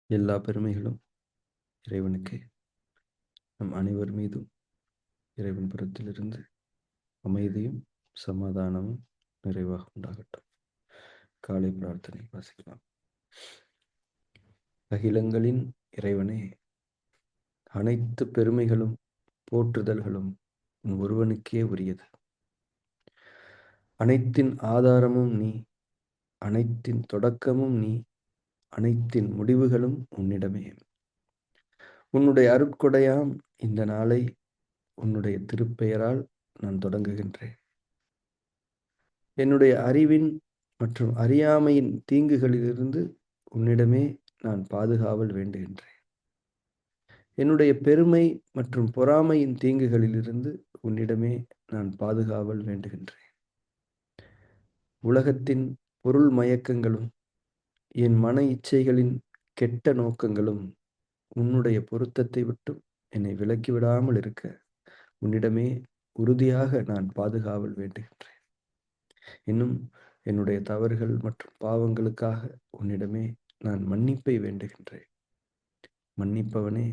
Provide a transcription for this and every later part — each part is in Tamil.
எல்லா பெருமைகளும் இறைவனுக்கே. நம் அனைவர் மீதும் இறைவன் புறத்திலிருந்து அமைதியும் சமாதானமும் நிறைவாக உண்டாகட்டும். காலை பிரார்த்தனை வாசிக்கலாம். அகிலங்களின் இறைவனே, அனைத்து பெருமைகளும் போற்றுதல்களும் உன் ஒருவனுக்கே உரியது. அனைத்தின் ஆதாரமும் நீ, அனைத்தின் தொடக்கமும் நீ, அனைத்தின் முடிவுகளும் உன்னிடமே. உன்னுடைய அருட்கொடையாம் இந்த நாளை உன்னுடைய திருப்பெயரால் நான் தொடங்குகின்றேன். என்னுடைய அறிவின் மற்றும் அறியாமையின் தீங்குகளிலிருந்து உன்னிடமே நான் பாதுகாவல் வேண்டுகின்றேன். என்னுடைய பெருமை மற்றும் பொறாமையின் தீங்குகளிலிருந்து உன்னிடமே நான் பாதுகாவல் வேண்டுகின்றேன். உலகத்தின் பொருள் மயக்கங்களும் என் மன இச்சைகளின் கெட்ட நோக்கங்களும் உன்னுடைய பொருத்தத்தை விட்டு என்னை விலக்கிவிடாமல் இருக்க உன்னிடமே உறுதியாக நான் பாதுகாவல் வேண்டுகின்றேன். இன்னும் என்னுடைய தவறுகள் மற்றும் பாவங்களுக்காக உன்னிடமே நான் மன்னிப்பை வேண்டுகின்றேன். மன்னிப்பவனே,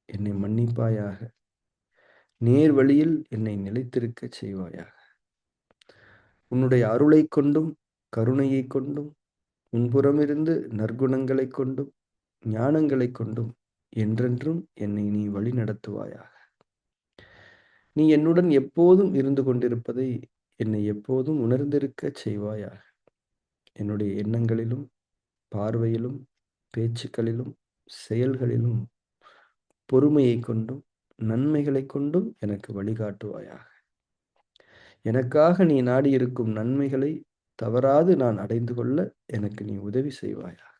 என்னை மன்னிப்பாயாக. நேர் வழியில் என்னை நிலைத்திருக்க செய்வாயாக. உன்னுடைய அருளை கொண்டும் கருணையை கொண்டும் உன்புறமிருந்து நற்குணங்களை கொண்டும் ஞானங்களை கொண்டும் என்றென்றும் என்னை நீ வழி நடத்துவாயாக. நீ என்னுடன் எப்போதும் இருந்து கொண்டிருப்பதை என்னை எப்போதும் உணர்ந்திருக்க செய்வாயாக. என்னுடைய எண்ணங்களிலும் பார்வையிலும் பேச்சுக்களிலும் செயல்களிலும் பொறுமையை கொண்டும் நன்மைகளை கொண்டும் எனக்கு வழிகாட்டுவாயாக. எனக்காக நீ நாடியிருக்கும் நன்மைகளை தவறாது நான் அடைந்து கொள்ள எனக்கு நீ உதவி செய்வாயாக.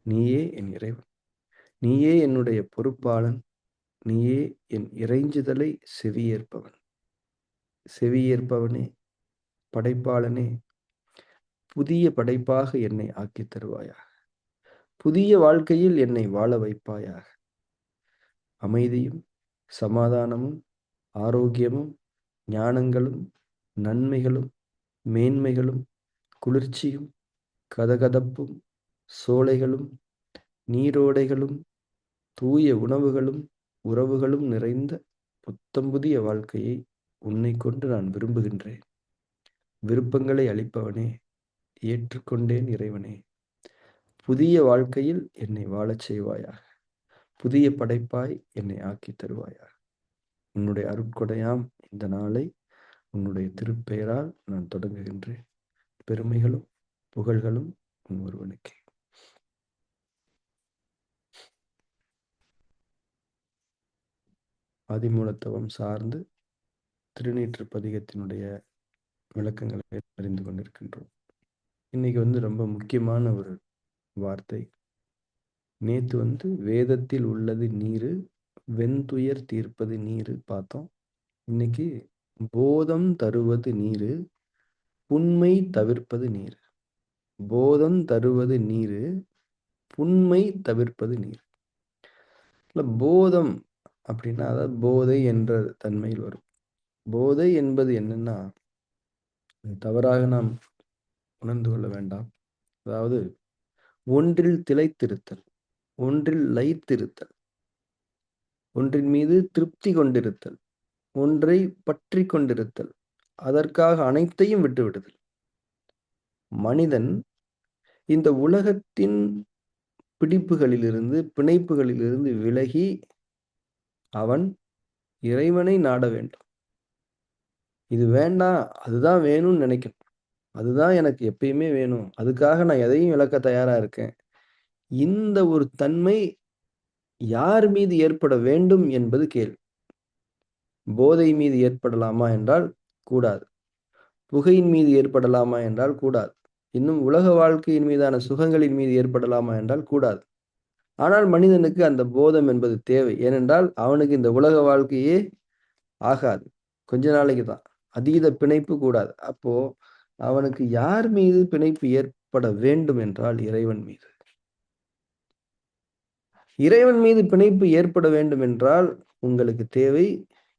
நீயே என் இறைவன், நீயே என்னுடைய பொறுப்பாளன், நீயே என் இறைஞ்சுதலை செவியேற்பவன். செவியேற்பவனே, படைப்பாளனே, புதிய படைப்பாக என்னை ஆக்கித் தருவாயாக. புதிய வாழ்க்கையில் என்னை வாழ வைப்பாயாக. அமைதியும் சமாதானமும் ஆரோக்கியமும் ஞானங்களும் நன்மைகளும் மேன்மைகளும் குளிர்ச்சியும் கதகதப்பும் சோலைகளும் நீரோடைகளும் தூய உணவுகளும் உறவுகளும் நிறைந்த புத்தம் புதிய வாழ்க்கையை உன்னை கொண்டு நான் விரும்புகின்றேன். விருப்பங்களை அளிப்பவனே, ஏற்றுக்கொண்டேன் இறைவனே. புதிய வாழ்க்கையில் என்னை வாழச் செய்வாயாக. புதிய படைப்பாய் என்னை ஆக்கி தருவாயாக. உன்னுடைய அருட்கொடையாம் இந்த நாளை உன்னுடைய திருப்பெயரால் நான் தொடங்குகின்றேன். பெருமைகளும் புகழ்களும் உன் ஒருவனுக்கே. ஆதிமூலத்தவம் சார்ந்து திருநீற்று பதிகத்தினுடைய விளக்கங்களை அறிந்து கொண்டிருக்கின்றோம். இன்னைக்கு ரொம்ப முக்கியமான ஒரு வார்த்தை. நேத்து வேதத்தில் உள்ளது நீரு, வெண்துயர் தீர்ப்பது நீரு பார்த்தோம். இன்னைக்கு போதம் தருவது நீரு, புண்மை தவிர்ப்பது நீரு. போதம் தருவது நீரு, புண்மை தவிர்ப்பது நீர். போதம் அப்படின்னா அதாவது போதை என்ற தன்மையில் வரும். போதை என்பது என்னன்னா, தவறாக நாம் உணர்ந்து கொள்ள வேண்டாம். அதாவது ஒன்றில் திளைத்திருத்தல், ஒன்றில் லயித்திருத்தல், ஒன்றின் மீது திருப்தி கொண்டிருத்தல், ஒன்றை பற்றி கொண்டிருத்தல், அதற்காக அனைத்தையும் விட்டுவிடுதல். மனிதன் இந்த உலகத்தின் பிடிப்புகளிலிருந்து பிணைப்புகளிலிருந்து விலகி அவன் இறைவனை நாட வேண்டும். இது வேண்டாம், அதுதான் வேணும்னு நினைக்கணும். அதுதான் எனக்கு எப்பயுமே வேணும், அதுக்காக நான் எதையும் இழக்க தயாரா இருக்கேன். இந்த ஒரு தன்மை யார் மீது ஏற்பட வேண்டும் என்பது கேள்வி. போதை மீது ஏற்படலாமா என்றால் கூடாது. புகையின் மீது ஏற்படலாமா என்றால் கூடாது. இன்னும் உலக வாழ்க்கையின் மீதான சுகங்களின் மீது ஏற்படலாமா என்றால் கூடாது. ஆனால் மனிதனுக்கு அந்த போதம் என்பது தேவை. ஏனென்றால் அவனுக்கு இந்த உலக வாழ்க்கையே ஆகாது, கொஞ்ச நாளைக்கு தான். அதீத பிணைப்பு கூடாது. அப்போ அவனுக்கு யார் மீது பிணைப்பு ஏற்பட வேண்டும் என்றால் இறைவன் மீது. இறைவன் மீது பிணைப்பு ஏற்பட வேண்டும் என்றால் உங்களுக்கு தேவை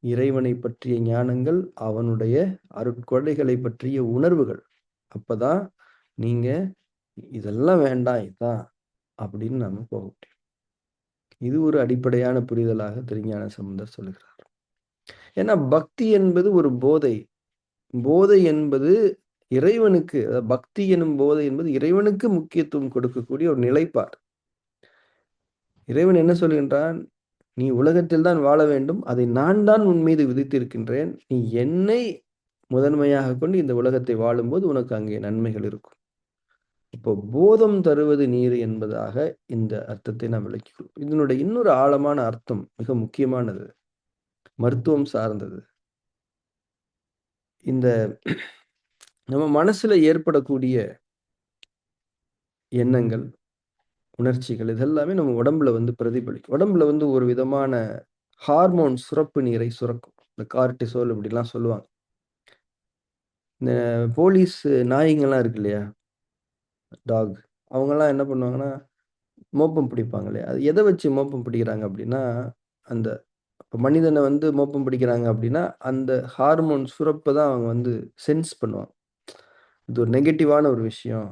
இறைவனை பற்றிய ஞானங்கள், அவனுடைய அருட்கொடைகளை பற்றிய உணர்வுகள். அப்பதான் நீங்க இதெல்லாம் வேண்டாம், இதான் அப்படின்னு நாம போக முடியும். இது ஒரு அடிப்படையான புரிதலாக திருஞான சம்பந்தர் சொல்லுகிறார். ஏன்னா பக்தி என்பது ஒரு போதை. போதை என்பது இறைவனுக்கு பக்தி எனும் போதை என்பது இறைவனுக்கு முக்கியத்துவம் கொடுக்கக்கூடிய ஒரு நிலைப்பாடு. இறைவன் என்ன சொல்கின்றான்? நீ உலகத்தில் தான் வாழ வேண்டும். அதை நான் தான் உன் மீது விதித்திருக்கின்றேன். நீ என்னை முதன்மையாக கொண்டு இந்த உலகத்தை வாழும்போது உனக்கு அங்கே நன்மைகள் இருக்கும். இப்போ போதம் தருவது நீர் என்பதாக இந்த அர்த்தத்தை நாம் விளக்கிக் கொள்வோம். இதனுடைய இன்னொரு ஆழமான அர்த்தம் மிக முக்கியமானது. மருத்துவம் சார்ந்தது. இந்த நம்ம மனசுல ஏற்படக்கூடிய எண்ணங்கள், உணர்ச்சிகள் இதெல்லாமே நம்ம உடம்புல வந்து பிரதிபலிக்கும். உடம்புல வந்து ஒரு விதமான ஹார்மோன் சுரப்பு நீரை சுரக்கும். இந்த கார்ட்டிசோல் இப்படிலாம் சொல்லுவாங்க. இந்த போலீஸ் நாய்ங்கலாம் இருக்கு இல்லையா? டாக். அவங்கலாம் என்ன பண்ணுவாங்கன்னா, மோப்பம் பிடிப்பாங்க இல்லையா? அது எத வச்சு மோப்பம் பிடிக்கிறாங்க அப்படின்னா, அந்த மனிதன வந்து மோப்பம் பிடிக்கிறாங்க அப்படின்னா, அந்த ஹார்மோன் சுரப்ப தான் அவங்க வந்து சென்ஸ் பண்ணுவாங்க. இது ஒரு நெகட்டிவான ஒரு விஷயம்.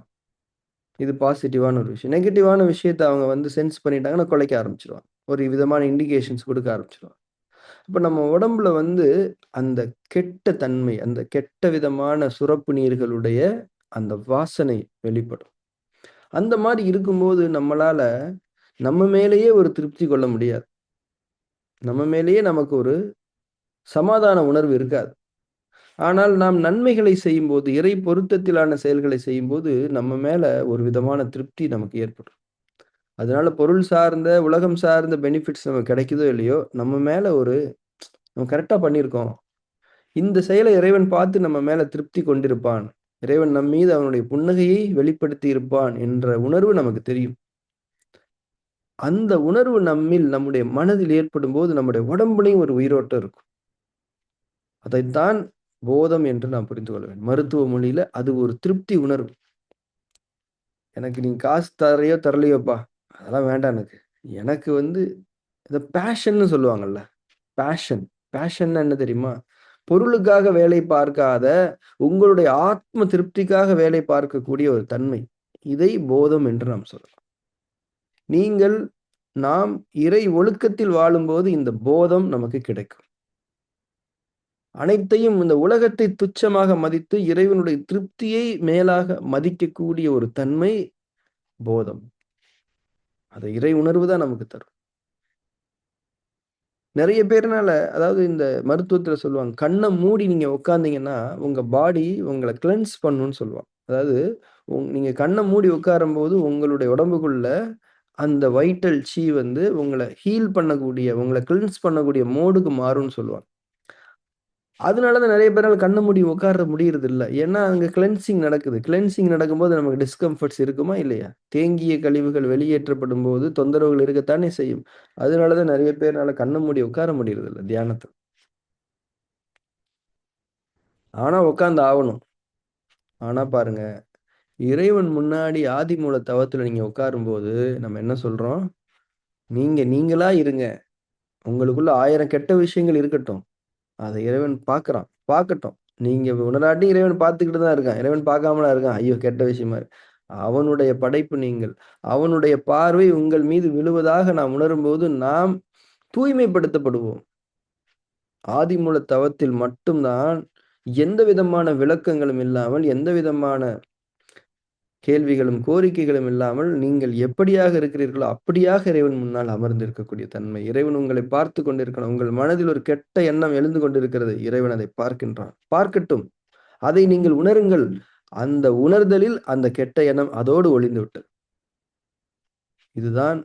இது பாசிட்டிவான ஒரு விஷயம். நெகட்டிவான விஷயத்த அவங்க வந்து சென்ஸ் பண்ணிட்டாங்கன்னா, குலைக்க ஆரம்பிச்சுருவாங்க. ஒரு விதமான இண்டிகேஷன்ஸ் குடுக்க ஆரம்பிச்சுருவாங்க. அப்ப நம்ம உடம்புல வந்து அந்த கெட்ட தன்மை, அந்த கெட்ட விதமான சுரப்பு நீர்களுடைய அந்த வாசனை வெளிப்படும். அந்த மாரி இருக்கும்போது நம்மளால நம்ம மேலேயே ஒரு திருப்தி கொள்ள முடியாது. நம்ம மேலேயே நமக்கு ஒரு சமாதான உணர்வு இருக்காது. ஆனால் நாம் நன்மைகளை செய்யும்போது, இறை பொருத்தத்திலான செயல்களை செய்யும்போது, நம்ம மேல ஒரு விதமான திருப்தி நமக்கு ஏற்படும். அதனால பொருள் சார்ந்த, உலகம் சார்ந்த பெனிஃபிட்ஸ் நமக்கு கிடைக்குதோ இல்லையோ, நம்ம மேல ஒரு நம்ம கரெக்ட்டா பண்ணியிருக்கோம். இந்த செயலை இறைவன் பார்த்து நம்ம மேல திருப்தி கொண்டிருப்பான். இறைவன் நம் மீது அவனுடைய புன்னகையை வெளிப்படுத்தி இருப்பான் என்ற உணர்வு நமக்கு தெரியும். அந்த உணர்வு நம்மில் நம்முடைய மனதில் ஏற்படும்போது, நம்முடைய உடம்புலயும் ஒரு உயிரோட்டம் இருக்கும். அதைத்தான் போதம் என்று நாம் புரிந்து கொள்ள வேண்டும். மருத்துவ மொழியில அது ஒரு திருப்தி உணர்வு. எனக்கு நீ காசு தர்றியோ, தரலையோப்பா! அதெல்லாம் வேண்டாம் எனக்கு. எனக்கு வந்து இந்த பேஷன்னு சொல்லுவாங்கல்ல. பேஷன். பேஷன்னா என்ன தெரியுமா? பொருளுக்காக வேலை பார்க்காத, உங்களுடைய ஆத்ம திருப்திக்காக வேலை பார்க்கக்கூடிய ஒரு தன்மை. இதை போதம் என்று நாம் சொல்லலாம். நீங்கள் நாம் இறை ஒழுக்கத்தில் வாழும்போது இந்த போதம் நமக்கு கிடைக்கும். அனைத்தையும் இந்த உலகத்தை துச்சமாக மதித்து இறைவனுடைய திருப்தியை மேலாக மதிக்கக்கூடிய ஒரு தன்மை போதம். அது இறை உணர்வு தான் நமக்கு தரும். நெறைய பேர்னால அதாவது இந்த மருத்துவத்துல சொல்லுவாங்க. கண்ண மூடி நீங்க உட்கார்ந்தீங்கன்னா, உங்க பாடி உங்கள கிளென்ஸ் பண்ணும்னு சொல்லுவாங்க. அதாவது நீங்க கண்ண மூடி உட்காரும்போது உங்களுடைய உடம்புக்குள்ள அந்த வைட்டல் சி வந்து உங்கள ஹீல் பண்ணக்கூடிய, உங்கள கிளென்ஸ் பண்ணக்கூடிய மோடுக்கு மாறும்னு சொல்லுவாங்க. அதனால தான் நெறைய பேரால கண்ண மூடி உட்கார முடியறதில்ல. ஏன்னா, அங்க கிளென்சிங் நடக்குது. கிளென்சிங் நடக்கும்போது நமக்கு டிஸ்கம்ஃபர்ட்ஸ் இருக்குமா? இல்லையா? தேங்கிய கழிவுகள் வெளியேற்றப்படும்போது தொந்தரவுகள் இருக்கத்தானே செய்யும். அதனால தான் நெறைய பேர்னால கண்ண மூடி உட்கார முடியறதில்ல தியானத்துல. ஆனா உட்கார்ந்து ஆவணும். ஆனா பாருங்க, இறைவன் முன்னாடி ஆதிமூல தவத்துல நீங்க உட்காரும்போது, நம்ம என்ன சொல்றோம்? நீங்க நீங்களா இருங்க. உங்களுக்குள்ள 1000 கெட்ட விஷயங்கள் இருக்கட்டும். அத இறைவன் பார்க்குறான். பார்க்கட்டும். நீங்க உணராட்டி இறைவன் பார்த்துக்கிட்டு தான் இருக்கான். இறைவன் பார்க்காமலா இருக்கான். ஐயோ! கெட்ட விஷயமா இருக்கு. அவனுடைய படைப்பு நீங்கள். அவனுடைய பார்வை உங்கள் மீது விழுவதாக நாம் உணரும்போது, நாம் தூய்மைப்படுத்தப்படுவோம். ஆதிமூல தவத்தில் மட்டும் தான் எந்த விதமான விளக்கங்களும் இல்லாமல், எந்த விதமான கேள்விகளும், கோரிக்கைகளும் இல்லாமல் நீங்கள் எப்படியாக இருக்கிறீர்களோ, அப்படியாக இறைவன் முன்னால் அமர்ந்திருக்கக்கூடிய தன்மை. இறைவன் உங்களை பார்த்துக் கொண்டிருக்கிறான். உங்கள் மனதில் ஒரு கெட்ட எண்ணம் எழுந்து கொண்டிருக்கிறது. இறைவன் அதை பார்க்கின்றான். பார்க்கட்டும். அதை நீங்கள் உணருங்கள். அந்த உணர்தலில் அந்த கெட்ட எண்ணம் அதோடு ஒழிந்துவிட்டது. இதுதான்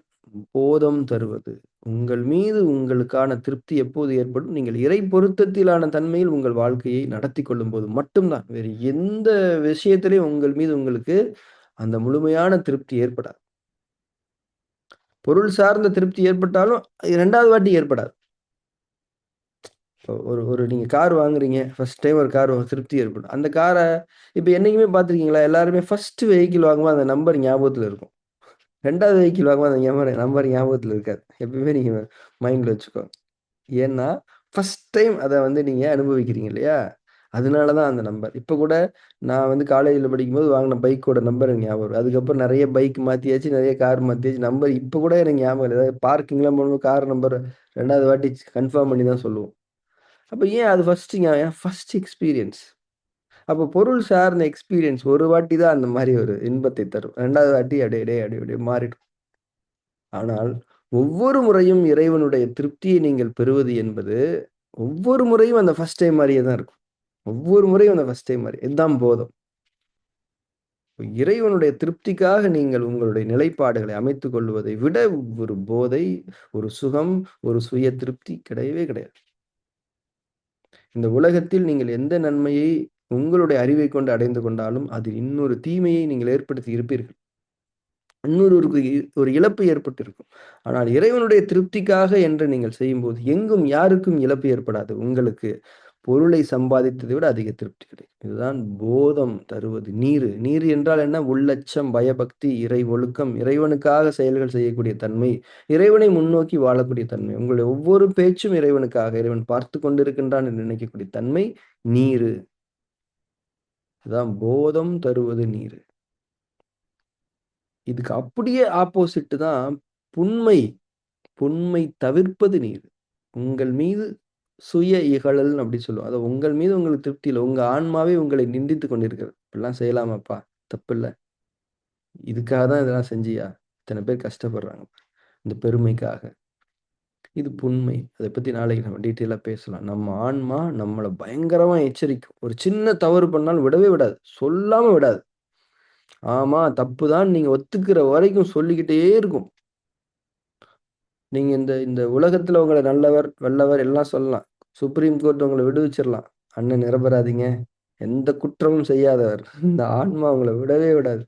போதம் தருவது. உங்கள் மீது உங்களுக்கான திருப்தி எப்போது ஏற்படும்? நீங்கள் இறை பொருத்தத்திலான தன்மையில் உங்கள் வாழ்க்கையை நடத்திக் கொள்ளும்போது மட்டும் தான். வேறு எந்த விஷயத்திலயும் உங்கள் மீது உங்களுக்கு அந்த முழுமையான திருப்தி ஏற்படாது. பொருள் சார்ந்த திருப்தி ஏற்பட்டாலும், 2வது வாட்டி ஏற்படாது. ஒரு ஒரு நீங்க கார் வாங்குறீங்க. ஃபர்ஸ்ட் டைம் ஒரு கார் திருப்தி ஏற்படும். அந்த கார இப்ப என்னைக்குமே பார்த்துருக்கீங்களா? எல்லாருமே ஃபர்ஸ்ட் வெஹிக்கிள் வாங்கும்போது அந்த நம்பர் ஞாபகத்துல இருக்கும். 2வது வெஹிக்கிள் வாங்கும்போது அந்த நம்பர் ஞாபகத்துல இருக்காது. எப்பயுமே நீங்க மைண்ட்ல வச்சுக்கோங்க. ஏன்னா, ஃபர்ஸ்ட் டைம் அத வந்து நீங்க அனுபவிக்கிறீங்க இல்லையா? அதனால தான் அந்த நம்பர். இப்ப கூட நான் வந்து காலேஜ்ல படிக்கும்போது வாங்குன பைக்கோட நம்பர் எனக்கு ஞாபகம் வரும். அதுக்கப்புறம் நெறைய பைக் மாத்தியாச்சு, நெறைய கார் மாத்தியாச்சு. நம்பர் இப்ப கூட எனக்கு ஞாபகம் இல்ல. ஏதாவது பார்க்கிங்லாம் போகும்போது கார் நம்பர் 2வது வாட்டி கன்ஃபார்ம் பண்ணி தான் சொல்லுவோம். அப்ப ஏன் அது ஃபர்ஸ்ட் எக்ஸ்பீரியன்ஸ். அப்ப பொருள் சார்ந்த எக்ஸ்பீரியன்ஸ் ஒரு வாட்டி தான் அந்த மாரி ஒரு இன்பத்தை தரும். 2வது வாட்டி அப்படியே மாறிடும். ஆனால் ஒவ்வொரு முறையும் இறைவனுடைய திருப்தியை நீங்கள் பெறுவது என்பது, ஒவ்வொரு முறையும் அந்த ஃபர்ஸ்ட் டைம் மாரியே தான் இருக்கும். ஒவ்வொரு முறையும் அந்த ஃபர்ஸ்ட் டைம் மாரி. இதுதான் போதம். இறைவனுடைய திருப்திக்காக நீங்கள் உங்களுடைய நிலைப்பாடுகளை அமைத்துக் கொள்வதை விட ஒரு போதை, ஒரு சுகம், ஒரு சுய திருப்தி கிடையவே கிடையாது. இந்த உலகத்தில் நீங்கள் எந்த நன்மையை உங்களுடைய அறிவைக் கொண்டு அடைந்து கொண்டாலும், அதில் இன்னொரு தீமையை நீங்கள் ஏற்படுத்தி இருப்பீர்கள். இன்னொருவருக்கு ஒரு இழப்பு ஏற்பட்டிருக்கும். ஆனால் இறைவனுடைய திருப்திக்காக என்று நீங்கள் செய்யும்போது, எங்கும் யாருக்கும் இழப்பு ஏற்படாது. உங்களுக்கு பொருளை சம்பாதித்ததை விட அதிக திருப்தி கிடைக்கும். இதுதான் போதம் தருவது நீரு. நீர் என்றால் என்ன? உள்ளச்சம், பயபக்தி, இறை ஒழுக்கம், இறைவனுக்காக செயல்கள் செய்யக்கூடிய தன்மை, இறைவனை முன்னோக்கி வாழக்கூடிய தன்மை. உங்களுடைய ஒவ்வொரு பேச்சும் இறைவனுக்காக, இறைவன் பார்த்துக் கொண்டிருக்கின்றான் என்று நினைக்கக்கூடிய தன்மை நீரு. இதுதான் போதம் தருவது நீரு. இதுக்கு அப்படியே ஆப்போசிட் தான் புன்மை. புன்மை தவிர்ப்பது நீர். உங்கள் மீது சுய இகழல்ன்னு அப்படி சொல்லுவோம். அதாவது உங்கள் மீது உங்களுக்கு திருப்தி இல்ல. உங்க ஆன்மாவே உங்களை நிந்தித்துக் கொண்டிருக்கிறது. இப்படிலாம் செய்யலாமாப்பா? தப்பில்ல. இதுக்காக தான் இதெல்லாம் செஞ்சியா? இத்தன பேர் கஷ்டப்படுறாங்க. இந்த பெருமைக்காக. இது புன்மை. அத பத்தி நாளைக்கு நம்ம டீட்டெயிலா பேசலாம். நம்ம ஆன்மா நம்மள பயங்கரமா எச்சரிக்கும். ஒரு சின்ன தவறு பண்ணாலும் விடவே விடாது. சொல்லாம விடாது. ஆமா, தப்பு தான் நீங்க ஒத்துக்கிற வரைக்கும் சொல்லிக்கிட்டே இருக்கும். நீங்க இந்த இந்த உலகத்துல உங்கள நல்லவர், வல்லவர் எல்லாம் சொல்லலாம். சுப்ரீம் கோர்ட் உங்கள விடுவிச்சிரலாம். அண்ணன் நிரபராதிங்க. எந்த குற்றமும் செய்யாதவர். இந்த ஆன்மா உங்கள விடவே விடாது.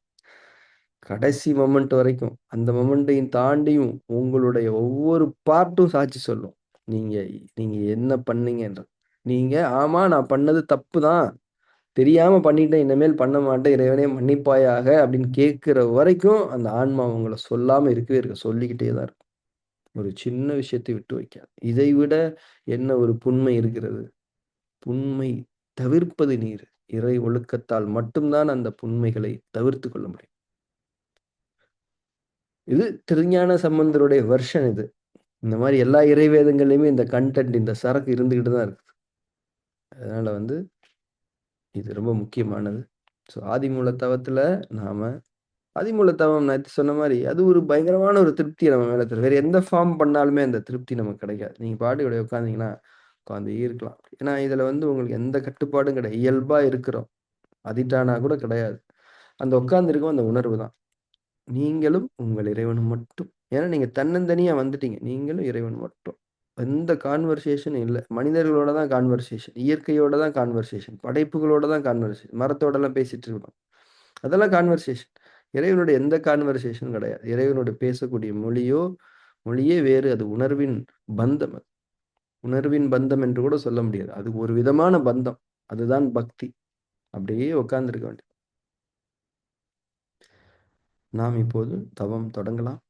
கடைசி மொமெண்ட் வரைக்கும். அந்த மொமெண்ட்டையும் தாண்டியும் உங்களுடைய ஒவ்வொரு பார்ட்டும் சாட்சி சொல்லும். நீங்க நீங்க என்ன பண்ணீங்கன்றது. நீங்க ஆமா நான் பண்ணது தப்பு தான். தெரியாம பண்ணிட்டேன். இனிமேல் பண்ண மாட்டேன். இறைவனே மன்னிப்பாயாக அப்படின்னு கேட்கிற வரைக்கும் அந்த ஆன்மா உங்கள சொல்லாம இருக்கவே இருக்காது. சொல்லிக்கிட்டே தான் இருக்கும். ஒரு சின்ன விஷயத்தை விட்டு வைக்காது. இதை விட என்ன ஒரு புன்மை இருக்கிறது? புன்மை தவிர்ப்பது நீர். இறை ஒழுக்கத்தால் மட்டும் தான் அந்த புன்மைகளை தவிர்த்துக் கொள்ள முடியும். இது திருஞான சம்பந்தருடைய வெர்ஷன் இது. இந்த மாரி எல்லா இறை வேதங்கள்லயுமே இந்த கன்டென்ட் இந்த சரக்கு இருந்துகிட்டு தான் இருக்கு. அதனால வந்து இது ரொம்ப முக்கியமானது. ஸோ ஆதிமூல தவத்துல நாம ஆதிமூல தவம் நேத்து சொன்ன மாரி, அது ஒரு பயங்கரமான ஒரு திருப்திய நம்ம மேல தரும். வேற எந்த ஃபார்ம் பண்ணாலுமே அந்த திருப்தி நமக்கு கிடைக்காது. நீங்க பாட்டுக்கு அப்படியே உட்கார்ந்தீங்கன்னா, உட்கார்ந்தே இருக்கலாம். ஏன்னா, இதுல வந்து உங்களுக்கு எந்த கட்டுப்பாடும் கிடையாது. இயல்பா இருக்கிறோம். அதிட்டானா கூட கிடையாது. அந்த உட்கார்ந்திருக்கும் அந்த உணர்வு தான். நீங்களும் உங்கள் இறைவனும் மட்டும். ஏன்னா, நீங்க தன்னந்தனியா வந்துட்டீங்க. நீங்களும் இறைவன் மட்டும். எந்த கான்வர்சேஷனும் இல்ல. மனிதர்களோட தான் கான்வர்சேஷன். இயற்கையோட தான் கான்வர்சேஷன். படைப்புகளோட தான் கான்வர்சேஷன். மரத்தோடலாம் பேசிட்டு இருக்கோம். அதெல்லாம் கான்வர்சேஷன். இறைவனுடைய எந்த கான்வர்சேஷனும் கிடையாது. இறைவனோடு பேசக்கூடிய மொழியே வேறு. அது உணர்வின் பந்தம் அது. உணர்வின் பந்தம் என்று கூட சொல்ல முடியாது. அது ஒரு விதமான பந்தம். அதுதான் பக்தி. அப்படியே உட்கார்ந்திருக்க வேண்டியது. நாம் இப்போது தவம் தொடங்கலாம்.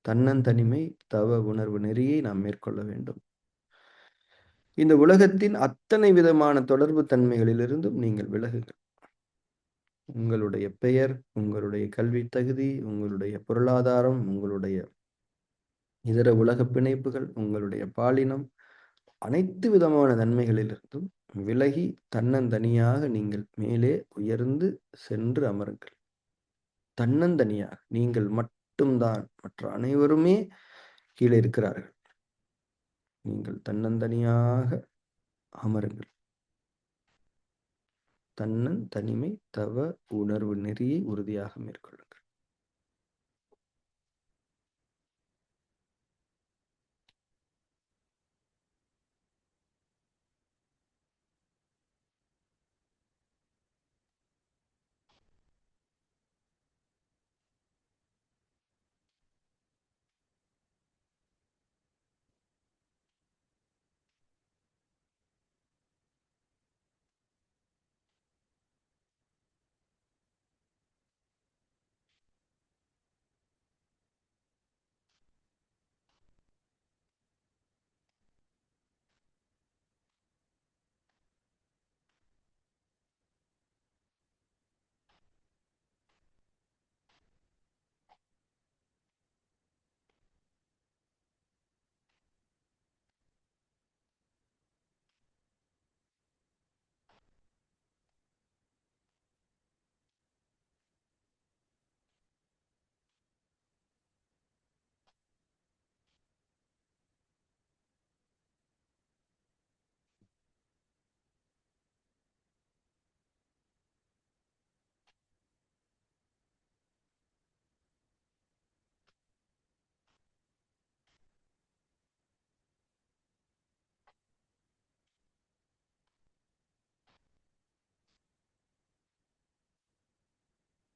தன்னந்தனிமை தவ உணர்வு நெறியை நாம் மேற்கொள்ள வேண்டும். இந்த உலகத்தின் அத்தனை விதமான தொடர்பு தன்மைகளிலிருந்தும் நீங்கள் விலகுங்கள். உங்களுடைய பெயர், உங்களுடைய கல்வி தகுதி, உங்களுடைய பொருளாதாரம், உங்களுடைய இதர உலக பிணைப்புகள், உங்களுடைய பாலினம், அனைத்து விதமான நன்மைகளிலிருந்தும் விலகி தன்னந்தனியாக நீங்கள் மேலே உயர்ந்து சென்று அமருங்கள். தன்னந்தனியாக நீங்கள் மட்டும் தான். மற்ற அனைவருமே கீழே இருக்கிறார்கள். நீங்கள் தன்னந்தனியாக அமருங்கள். தன்னன் தனிமை தவ உணர்வு நெறியை உறுதியாக மேற்கொள்ளுங்கள்.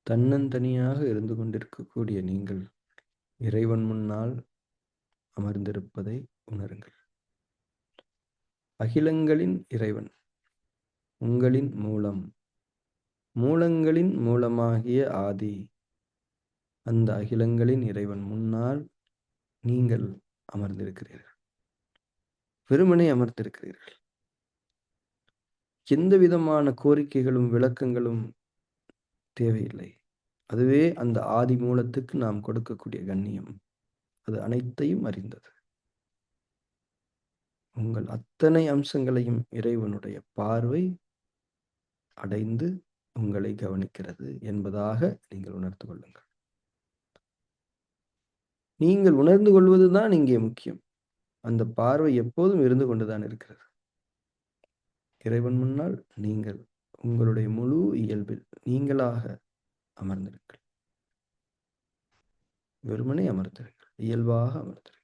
தன்னந்தனியாக இருந்து கொண்டிருக்கக்கூடிய நீங்கள் இறைவன் முன்னால் அமர்ந்திருப்பதை உணருங்கள். அகிலங்களின் இறைவன் உங்களின் மூலம், மூலங்களின் மூலமாகிய ஆதி, அந்த அகிலங்களின் இறைவன் முன்னால் நீங்கள் அமர்ந்திருக்கிறீர்கள். வெறுமனே அமர்ந்திருக்கிறீர்கள். எந்த விதமான கோரிக்கைகளும் விளக்கங்களும் தேவையில்லை. அதுவே அந்த ஆதி மூலத்துக்கு நாம் கொடுக்கக்கூடிய கண்ணியம். அது அனைத்தையும் அறிந்தது. உங்கள் அத்தனை அம்சங்களையும் இறைவனுடைய பார்வை அடைந்து உங்களை கவனிக்கிறது என்பதாக நீங்கள் உணர்ந்து கொள்ளுங்கள். நீங்கள் உணர்ந்து கொள்வதுதான் இங்கே முக்கியம். அந்த பார்வை எப்போதும் இருந்து கொண்டுதான் இருக்கிறது. இறைவன் முன்னால் நீங்கள் உங்களுடைய முழு இயல்பில் நீங்களாக அமர்ந்திருங்கள். வெறுமனே அமர்ந்திருங்கள். இயல்பாக அமர்ந்திருங்கள்.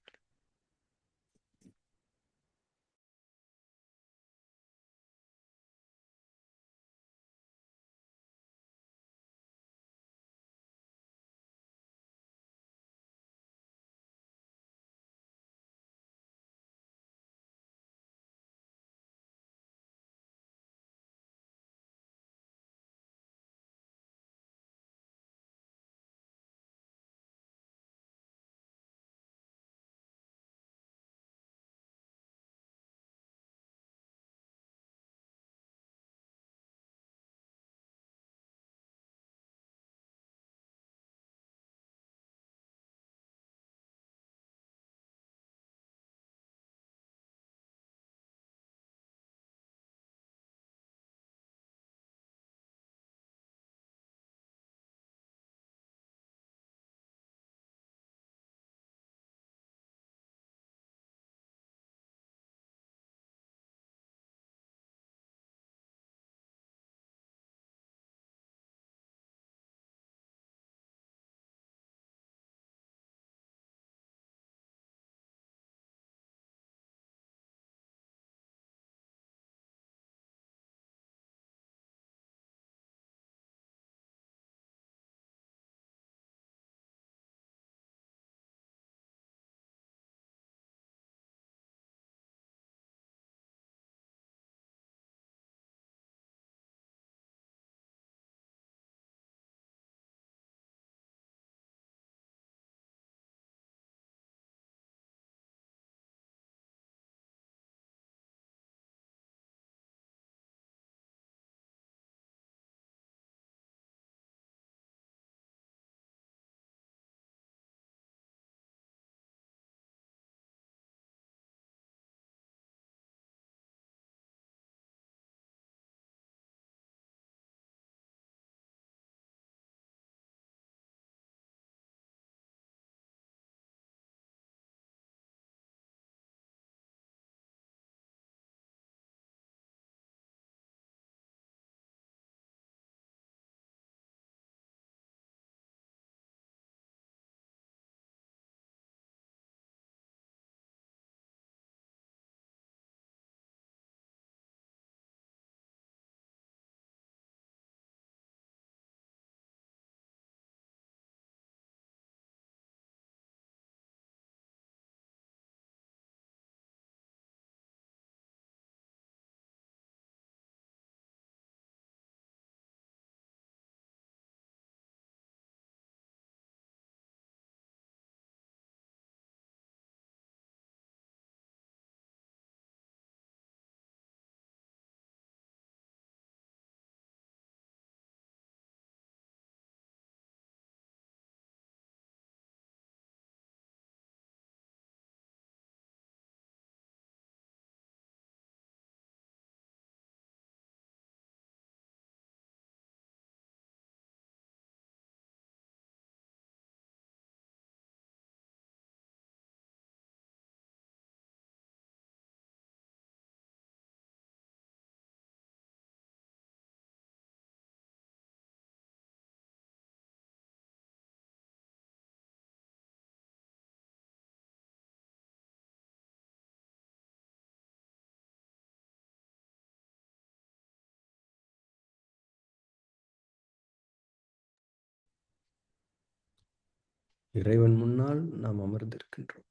இறைவன் முன்னால் நாம் அமர்ந்திருக்கின்றோம்.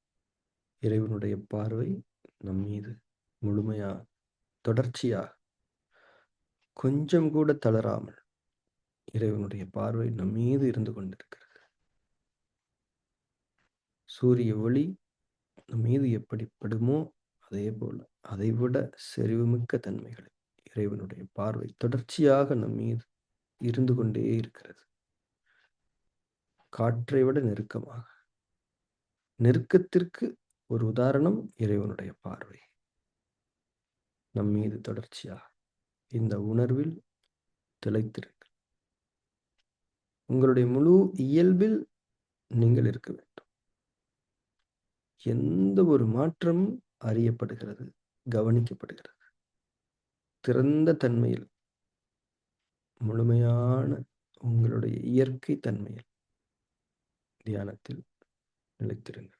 இறைவனுடைய பார்வை நம் மீது முழுமையா, தொடர்ச்சியா, கொஞ்சம் கூட தளராமல் இறைவனுடைய பார்வை நம் மீது இருந்து கொண்டிருக்கிறது. சூரிய ஒளி நம் மீது எப்படி படுமோ அதே போல அதைவிட செறிவுமிக்க தன்மைகளை இறைவனுடைய பார்வை தொடர்ச்சியாக நம் மீது இருந்து கொண்டே இருக்கிறது. காற்றை விட நெருக்கமாக. நெருக்கத்திற்கு ஒரு உதாரணம் இறைவனுடைய பார்வை நம் மீது தொடர்ச்சியாக. இந்த உணர்வில் திளைத்திருங்கள். உங்களுடைய முழு இயல்பில் நீங்கள் இருக்க வேண்டும். எந்த ஒரு மாற்றமும் அறியப்படுகிறது, கவனிக்கப்படுகிறது. திறந்த தன்மையில், முழுமையான உங்களுடைய இயற்கை தன்மையில் தியானத்தில் நிலைத்திருங்கள்.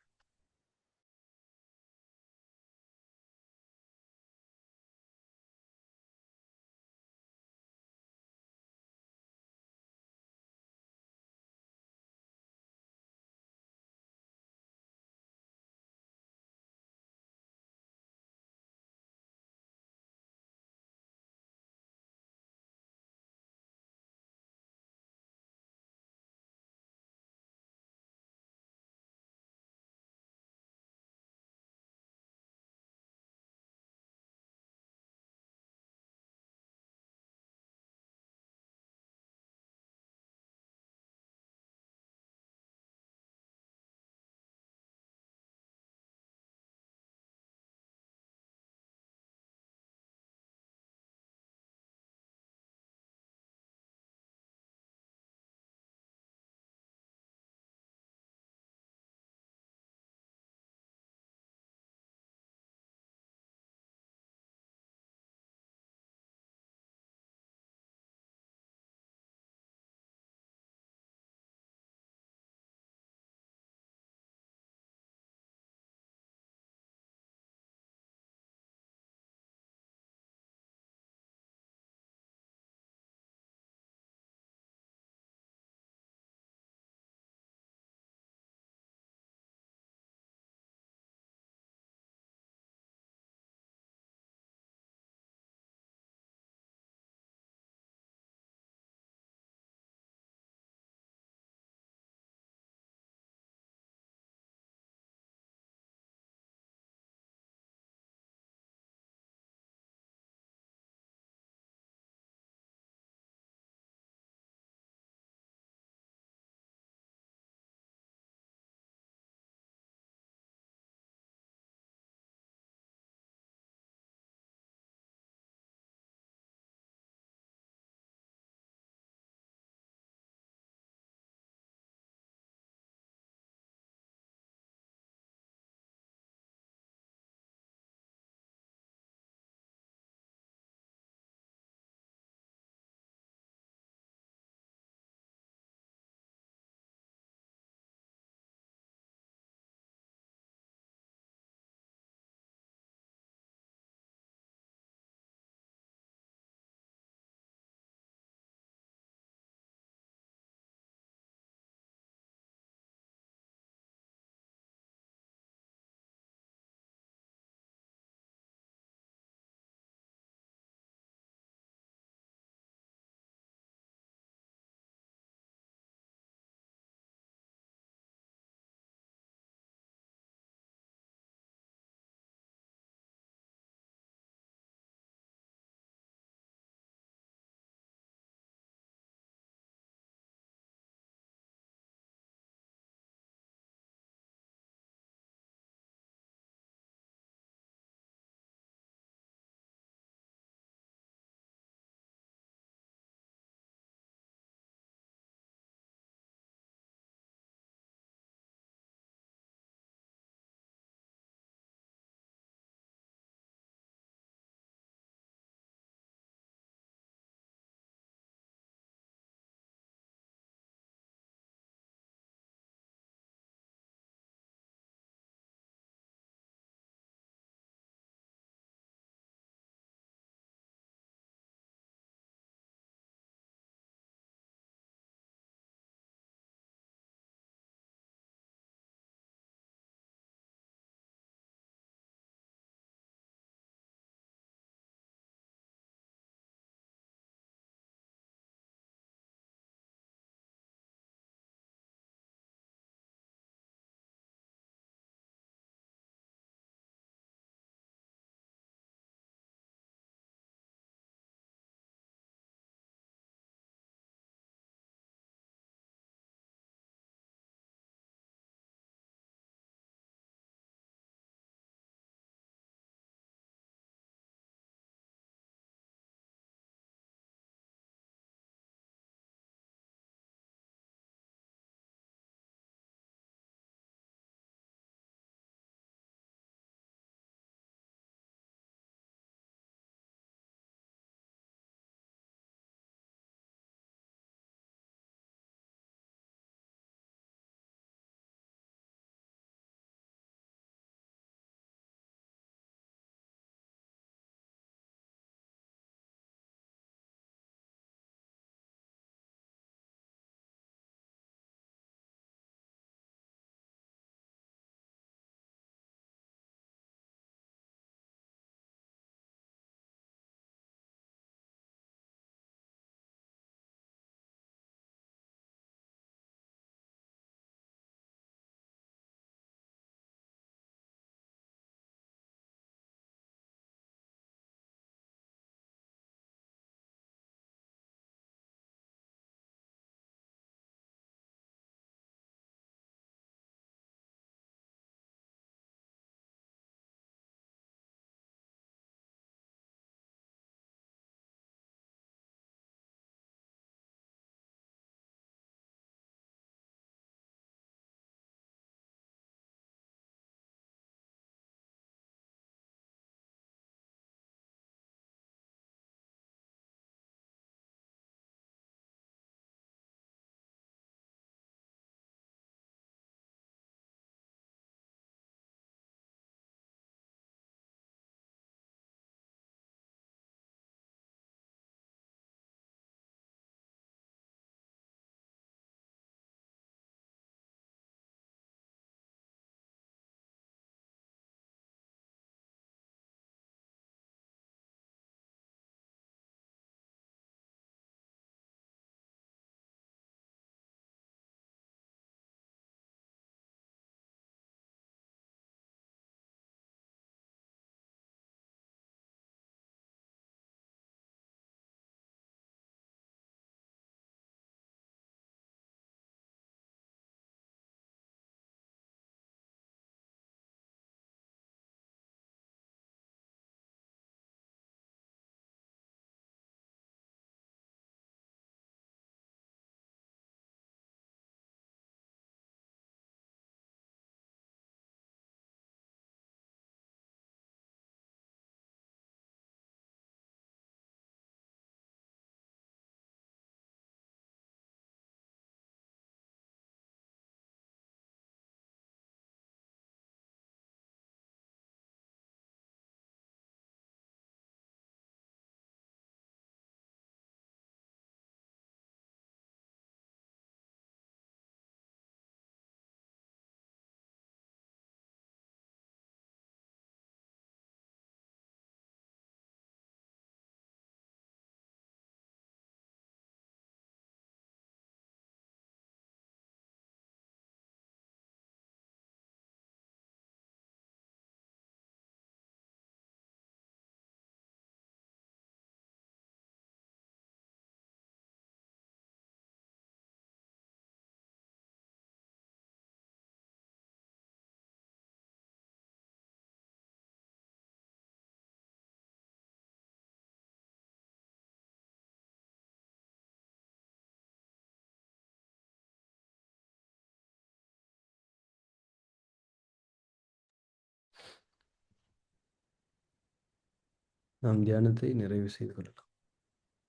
நாம் தியானத்தை நிறைவு செய்து கொள்ளலாம்.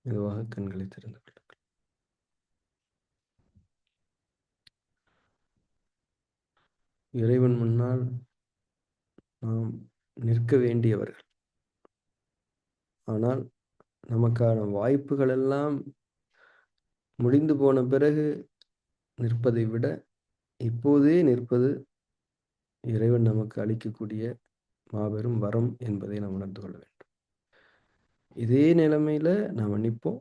மெதுவாக கண்களை திறந்து கொள்ளுங்கள். இறைவன் முன்னால் நாம் நிற்க வேண்டியவர்கள். ஆனால் நமக்கான வாய்ப்புகள் எல்லாம் முடிந்து போன பிறகு நிற்பதை விட இப்போதே நிற்பது இறைவன் நமக்கு அளிக்கக்கூடிய மாபெரும் வரம் என்பதை நாம் உணர்ந்து கொள்ள வேண்டும். இதே நிலைமையில நாம நிற்போம்.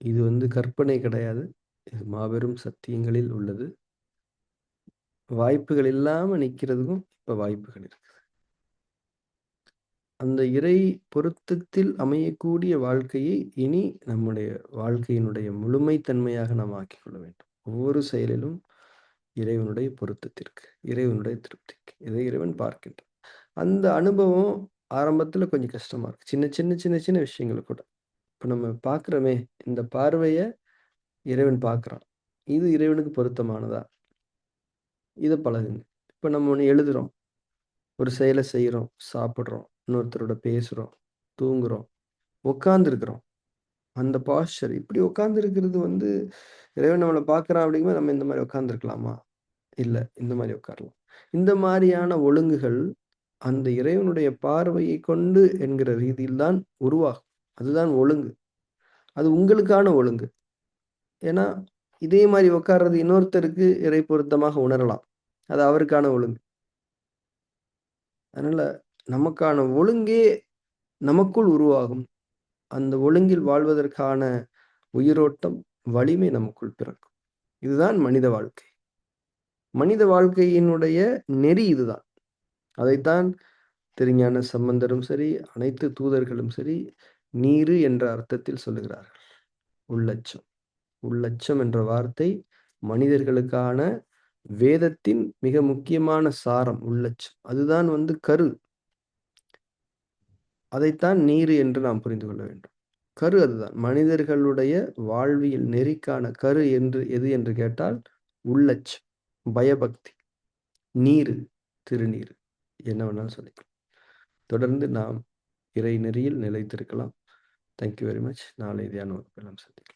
இது கற்பனை கிடையாது. இது மாபெரும் சத்தியங்களில் உள்ளது. வாய்ப்புகள் இல்லாம நிக்கிறதுக்கும் இப்ப வாய்ப்புகள் இருக்கு. அந்த இறை பொருத்தத்தில் அமையக்கூடிய வாழ்க்கையை இனி நம்முடைய வாழ்க்கையினுடைய முழுமைத்தன்மையாக நாம் ஆக்கிக்கொள்ள வேண்டும். ஒவ்வொரு செயலிலும் இறைவனுடைய பொருத்தத்திற்கு, இறைவனுடைய திருப்திக்கு. இதை இறைவன் பார்க்கின்றான். அந்த அனுபவம் ஆரம்பத்துல கொஞ்சம் கஷ்டமா இருக்கு. சின்ன சின்ன சின்ன சின்ன விஷயங்கள் கூட. இப்ப நம்ம பார்க்கிறோமே, இந்த பார்வைய இறைவன் பார்க்கிறான். இது இறைவனுக்கு பொருத்தமானதா? இத பழகுங்க. இப்ப நம்ம ஒண்ணு எழுதுறோம். ஒரு செயல செய்றோம், சாப்பிடுறோம், இன்னொருத்தரோட பேசுறோம், தூங்குறோம், உட்கார்ந்திருக்கிறோம். அந்த பாஸ்சர் இப்படி உட்கார்ந்திருக்கிறது இறைவன் நம்மள பார்க்கிறான் அப்படிங்கும்போது நம்ம இந்த மாரி உட்கார்ந்திருக்கலாமா? இல்ல. இந்த மாரி உட்காரலாம். இந்த மாரியான ஒழுங்குகள் அந்த இறைவனுடைய பார்வையை கொண்டு என்கிற ரீதியில் தான் உருவாகும். அதுதான் ஒழுங்கு. அது உங்களுக்கான ஒழுங்கு. ஏன்னா, இதே மாரி உட்கார்றது இன்னொருத்தருக்கு இறை பொருத்தமாக உணரலாம். அது அவருக்கான ஒழுங்கு. அதனால நமக்கான ஒழுங்கே நமக்குள் உருவாகும். அந்த ஒழுங்கில் வாழ்வதற்கான உயிரோட்டம், வலிமை நமக்குள் பிறக்கும். இதுதான் மனித வாழ்க்கை. மனித வாழ்க்கையினுடைய நெறி இதுதான். அதைத்தான் திருஞான சம்பந்தரும் சரி, அனைத்து தூதர்களும் சரி, நீரு என்ற அர்த்தத்தில் சொல்லுகிறார்கள். உள்ளச்சம். உள்ளச்சம் என்ற வார்த்தை மனிதர்களுக்கான வேதத்தின் மிக முக்கியமான சாரம் உள்ளச்சம். அதுதான் கரு. அதைத்தான் நீரு என்று நாம் புரிந்து கொள்ள வேண்டும். கரு அதுதான். மனிதர்களுடைய வாழ்வியல் நெறிக்கான கரு எது என்று கேட்டால் உள்ளச்சம், பயபக்தி, நீரு, திருநீரு என்ன வேணாலும் சொல்லிக்கலாம். தொடர்ந்து நாம் இறை நெறியில் நிலைத்திருக்கலாம். Thank you very much. நாளை தியான வகுப்பில் நாம் சந்திக்கலாம்.